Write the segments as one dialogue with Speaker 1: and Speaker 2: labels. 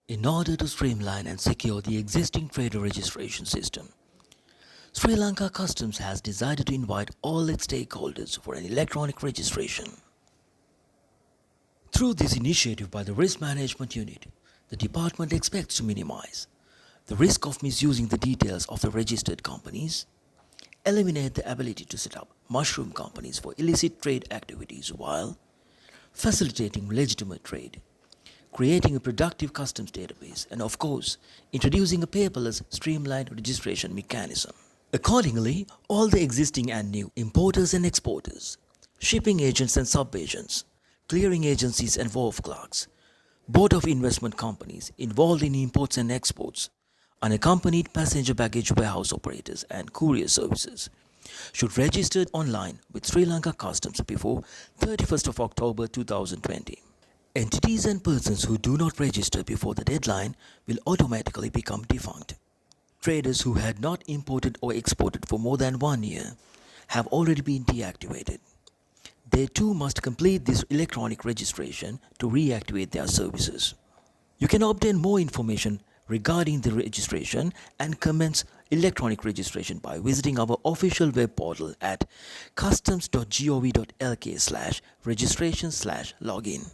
Speaker 1: In order to streamline and secure the existing trader registration system, Sri Lanka Customs has decided to invite all its stakeholders for an electronic registration. Through this initiative by the Risk Management Unit, the department expects to minimize the risk of misusing the details of the registered companies, eliminate the ability to set up mushroom companies for illicit trade activities while facilitating legitimate trade, creating a productive customs database, and of course, introducing a paperless, streamlined registration mechanism. Accordingly, all the existing and new importers and exporters, shipping agents and sub-agents, clearing agencies and wharf clerks, board of investment companies involved in imports and exports, unaccompanied passenger baggage warehouse operators and courier services should register online with Sri Lanka Customs before 31st of October 2020. Entities and persons who do not register before the deadline will automatically become defunct. Traders who had not imported or exported for more than 1 year have already been deactivated. They too must complete this electronic registration to reactivate their services. You can obtain more information regarding the registration and commence electronic registration by visiting our official web portal at customs.gov.lk/registration/login.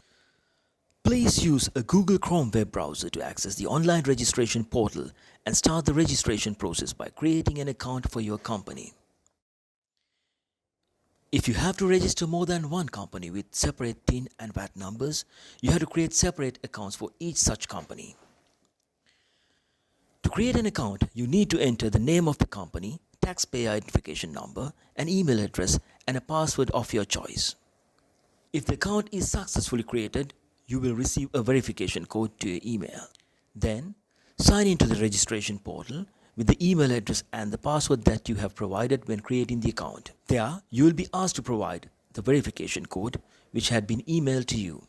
Speaker 1: Please use a Google Chrome web browser to access the online registration portal and start the registration process by creating an account for your company. If you have to register more than one company with separate TIN and VAT numbers, you have to create separate accounts for each such company. To create an account, you need to enter the name of the company, taxpayer identification number, an email address, and a password of your choice. If the account is successfully created, you will receive a verification code to your email. Then, sign into the registration portal with the email address and the password that you have provided when creating the account. There, you will be asked to provide the verification code which had been emailed to you.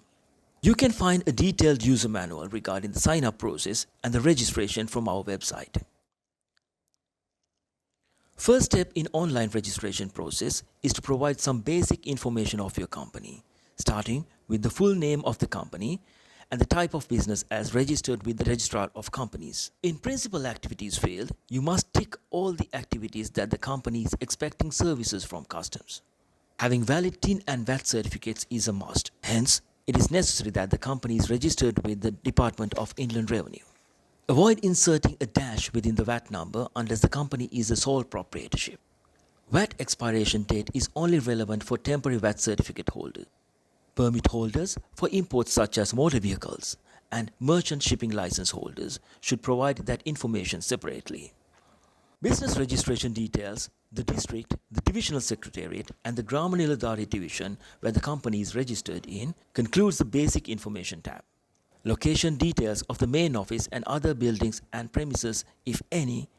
Speaker 1: You can find a detailed user manual regarding the sign-up process and the registration from our website. First step in online registration process is to provide some basic information of your company, starting with the full name of the company and the type of business as registered with the Registrar of Companies. In principal activities field, you must tick all the activities that the company is expecting services from customs. Having valid TIN and VAT certificates is a must. Hence, it is necessary that the company is registered with the Department of Inland Revenue. Avoid inserting a dash within the VAT number unless the company is a sole proprietorship. VAT expiration date is only relevant for temporary VAT certificate holders. Permit holders for imports such as motor vehicles and merchant shipping license holders should provide that information separately. Business registration details, the district, the divisional secretariat and the Grama division where the company is registered in concludes the basic information tab. Location details of the main office and other buildings and premises, if any,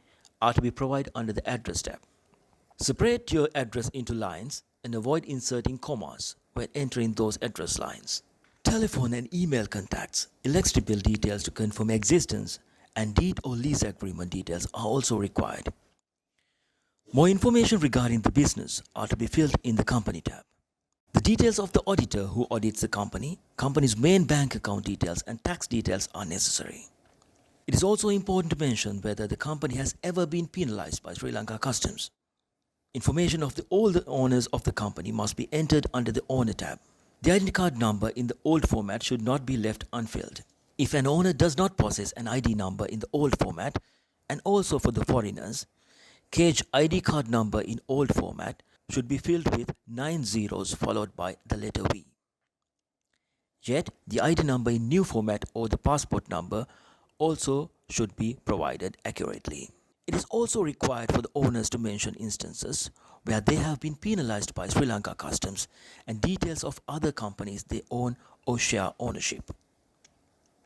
Speaker 1: are to be provided under the address tab. Separate your address into lines and avoid inserting commas when entering those address lines. Telephone and email contacts, electricity bill details to confirm existence, and deed or lease agreement details are also required. More information regarding the business are to be filled in the company tab. The details of the auditor who audits the company's main bank account details and tax details are necessary. It is also important to mention whether the company has ever been penalized by Sri Lanka Customs. Information of all the owners of the company must be entered under the Owner tab. The ID card number in the old format should not be left unfilled. If an owner does not possess an ID number in the old format, and also for the foreigners, Cage ID card number in old format should be filled with 9 zeros followed by the letter V. Yet, the ID number in new format or the passport number also should be provided accurately. It is also required for the owners to mention instances where they have been penalized by Sri Lanka Customs and details of other companies they own or share ownership.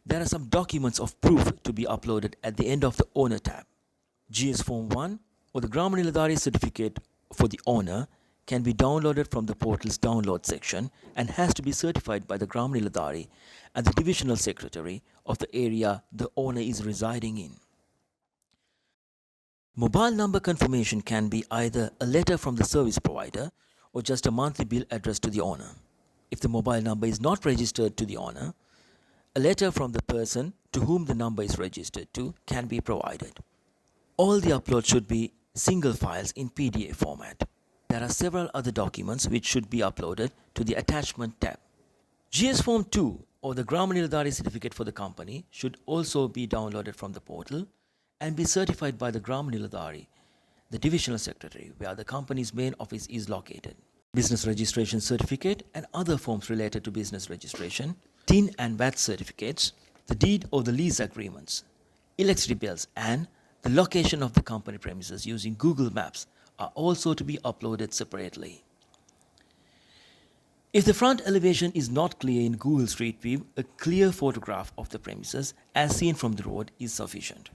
Speaker 1: There are some documents of proof to be uploaded at the end of the Owner tab. GS Form 1 or the Grama certificate for the owner can be downloaded from the portal's download section and has to be certified by the Grama and the divisional secretary of the area the owner is residing in. Mobile number confirmation can be either a letter from the service provider or just a monthly bill addressed to the owner. If the mobile number is not registered to the owner, A letter from the person to whom the number is registered to can be provided. All the uploads should be single files in PDF format. There are several other documents which should be uploaded to the Attachment tab. GS Form 2 or the Grama Niladhari certificate for the company should also be downloaded from the portal and be certified by the Grama Niladhari, the divisional secretary, where the company's main office is located. Business registration certificate and other forms related to business registration, TIN and VAT certificates, the deed or the lease agreements, electricity bills, and the location of the company premises using Google Maps are also to be uploaded separately. If the front elevation is not clear in Google Street View, a clear photograph of the premises as seen from the road is sufficient.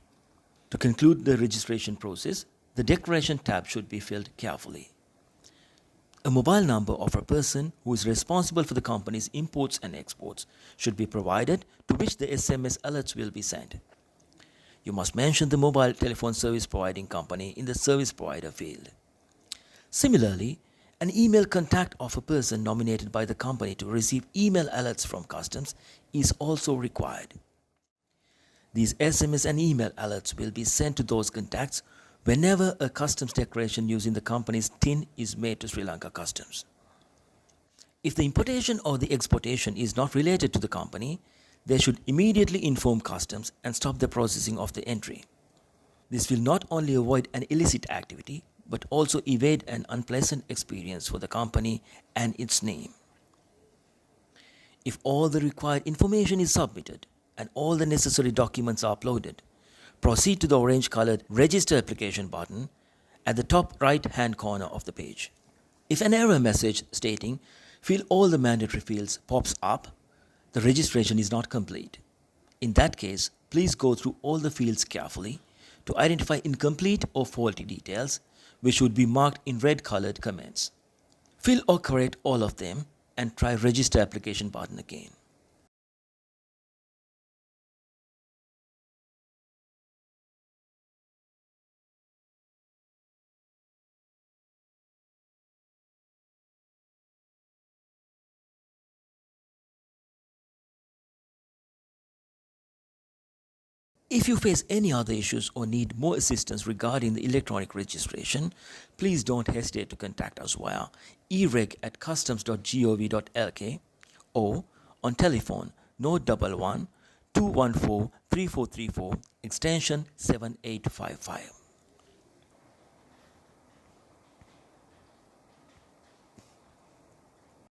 Speaker 1: To conclude the registration process, the declaration tab should be filled carefully. A mobile number of a person who is responsible for the company's imports and exports should be provided, to which the SMS alerts will be sent. You must mention the mobile telephone service providing company in the service provider field. Similarly, an email contact of a person nominated by the company to receive email alerts from customs is also required. These SMS and email alerts will be sent to those contacts whenever a customs declaration using the company's TIN is made to Sri Lanka Customs. If the importation or the exportation is not related to the company, they should immediately inform customs and stop the processing of the entry. This will not only avoid an illicit activity, but also evade an unpleasant experience for the company and its name. If all the required information is submitted and all the necessary documents are uploaded, proceed to the orange-colored Register Application button at the top right-hand corner of the page. If an error message stating "Fill all the mandatory fields" pops up, the registration is not complete. In that case, please go through all the fields carefully to identify incomplete or faulty details, which would be marked in red-colored comments. Fill or correct all of them and try Register Application button again. If you face any other issues or need more assistance regarding the electronic registration, please don't hesitate to contact us via ereg@customs.gov.lk or on telephone 011 214 3434 extension 7855.